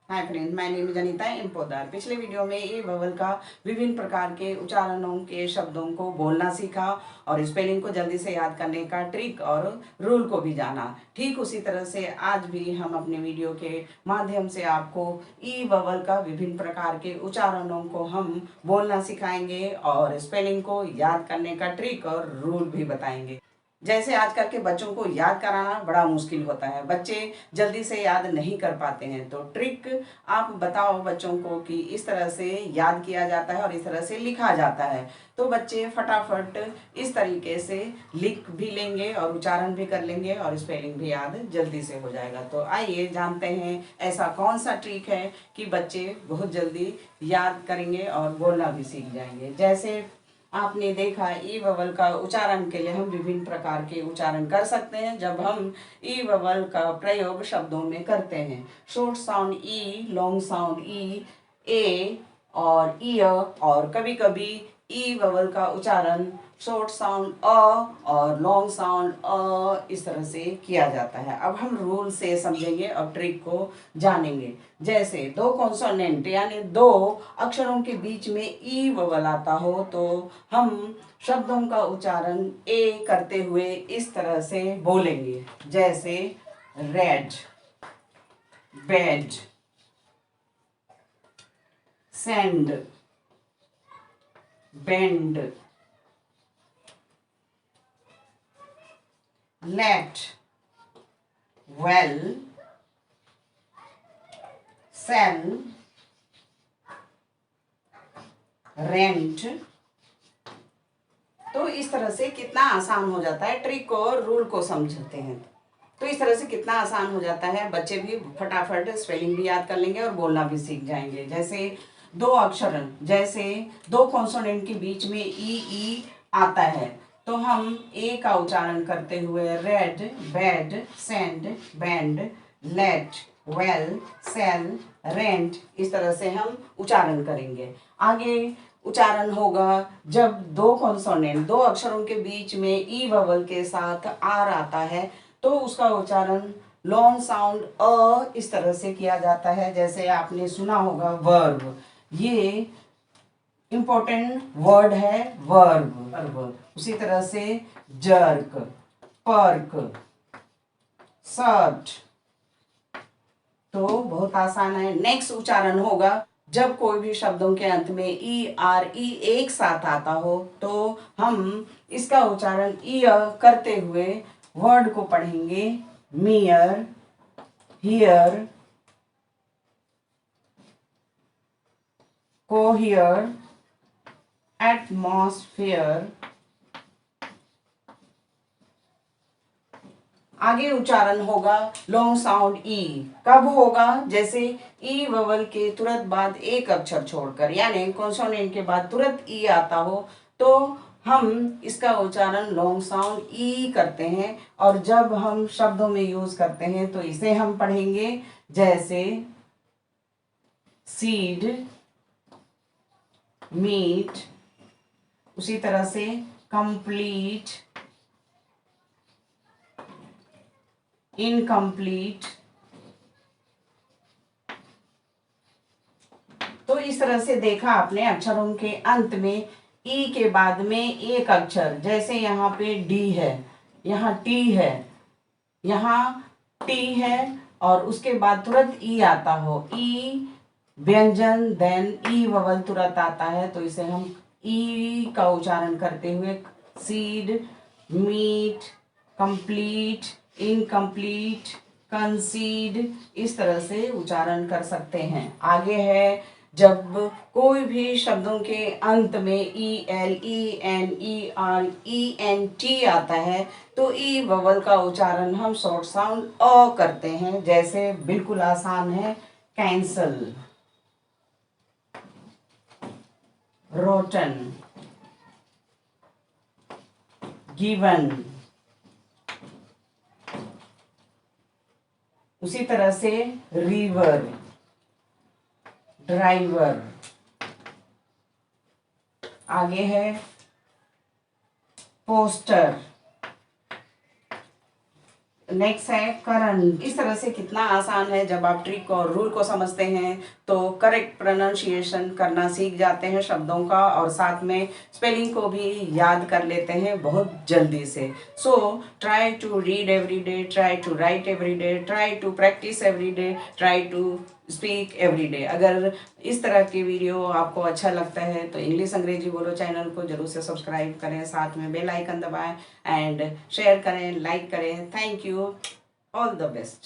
Hi friends, my name is Anita Impodar. पिछले video में ई ववल का विभिन्न प्रकार के उच्चारणों के शब्दों को बोलना सीखा और स्पेलिंग को जल्दी से याद करने का ट्रिक और रूल को भी जाना। ठीक उसी तरह से आज भी हम अपने वीडियो के माध्यम से आपको ई ववल का विभिन्न प्रकार के उच्चारणों को हम बोलना सिखाएंगे और स्पेलिंग को याद करने का ट्रिक और रूल भी बताएंगे। जैसे आजकल के बच्चों को याद कराना बड़ा मुश्किल होता है, बच्चे जल्दी से याद नहीं कर पाते हैं, तो ट्रिक आप बताओ बच्चों को कि इस तरह से याद किया जाता है और इस तरह से लिखा जाता है, तो बच्चे फटाफट इस तरीके से लिख भी लेंगे और उच्चारण भी कर लेंगे और स्पेलिंग भी याद जल्दी से हो जाएगा। तो आइए जानते हैं ऐसा कौन सा ट्रिक है कि बच्चे बहुत जल्दी याद करेंगे और बोलना भी सीख जाएंगे। जैसे आपने देखा ई ववल का उच्चारण के लिए हम विभिन्न प्रकार के उच्चारण कर सकते हैं जब हम ई ववल का प्रयोग शब्दों में करते हैं। शॉर्ट साउंड ई, लॉन्ग साउंड ई, ए और और कभी कभी ई ववल का उच्चारण शॉर्ट साउंड अ और लॉन्ग साउंड अ इस तरह से किया जाता है। अब हम रूल से समझेंगे और ट्रिक को जानेंगे। जैसे दो कॉन्सोनेंट यानी दो अक्षरों के बीच में ई ववल आता हो तो हम शब्दों का उच्चारण ए करते हुए इस तरह से बोलेंगे। जैसे red, bed, send, bend, let, well, sell, rent। तो इस तरह से कितना आसान हो जाता है, ट्रिक और रूल को समझते हैं तो इस तरह से कितना आसान हो जाता है, बच्चे भी फटाफट स्पेलिंग भी याद कर लेंगे और बोलना भी सीख जाएंगे। जैसे दो अक्षर, जैसे दो कॉन्सोनेंट के बीच में ई आता है तो हम ए का उच्चारण करते हुए red, bed, send, band, let, well, sell, rent इस तरह से हम उच्चारण करेंगे। आगे उच्चारण होगा जब दो कॉन्सोनेंट, दो अक्षरों के बीच में ई ववल के साथ आर आता है तो उसका उच्चारण लॉन्ग साउंड अ इस तरह से किया जाता है। जैसे आपने सुना होगा वर्ब, ये इंपॉर्टेंट वर्ड है वर्ब। उसी तरह से जर्क, पर्क, सर्च। तो बहुत आसान है। नेक्स्ट उच्चारण होगा जब कोई भी शब्दों के अंत में ई आर ई एक साथ आता हो तो हम इसका उच्चारण ई करते हुए वर्ड को पढ़ेंगे। Mere, here, cohere, atmosphere. आगे उच्चारण होगा लॉन्ग साउंड ई। कब होगा? जैसे ई ववल के तुरंत बाद एक अक्षर छोड़कर, यानी कॉन्सोनेंट के बाद तुरंत ई आता हो तो हम इसका उच्चारण लॉन्ग साउंड ई करते हैं और जब हम शब्दों में यूज करते हैं तो इसे हम पढ़ेंगे। जैसे सीड, मीट, उसी तरह से कंप्लीट, इनकम्प्लीट। तो इस तरह से देखा आपने अक्षरों के अंत में ई के बाद में एक अक्षर, जैसे यहाँ पे डी है, यहाँ टी है, यहाँ टी है और उसके बाद तुरंत ई आता हो, ई व्यंजन, देन ई ववल तुरंत आता है तो इसे हम ई का उच्चारण करते हुए seed, meet, complete, incomplete, concede इस तरह से उच्चारण कर सकते हैं। आगे है जब कोई भी शब्दों के अंत में E L, E N, E R, E N T आता है तो ई ववल का उच्चारण हम शॉर्ट साउंड अ करते हैं। जैसे बिल्कुल आसान है, कैंसल, रोटन, गिवन। उसी तरह से रिवर, ड्राइवर। आगे है पोस्टर, नेक्स्ट है करण। इस तरह से कितना आसान है, जब आप ट्रिक और रूल को समझते हैं तो करेक्ट प्रोनाउंसिएशन करना सीख जाते हैं शब्दों का, और साथ में स्पेलिंग को भी याद कर लेते हैं बहुत जल्दी से। So try to read every day, try to write every day, try to practice every day, try to speak every day. अगर इस तरह की वीडियो आपको अच्छा लगता है तो इंग्लिश अंग्रेजी बोलो चैनल को जरूर से सब्सक्राइब करें, साथ में बेल आइकन दबाएं एंड शेयर करें, लाइक करें। Thank you, all the best.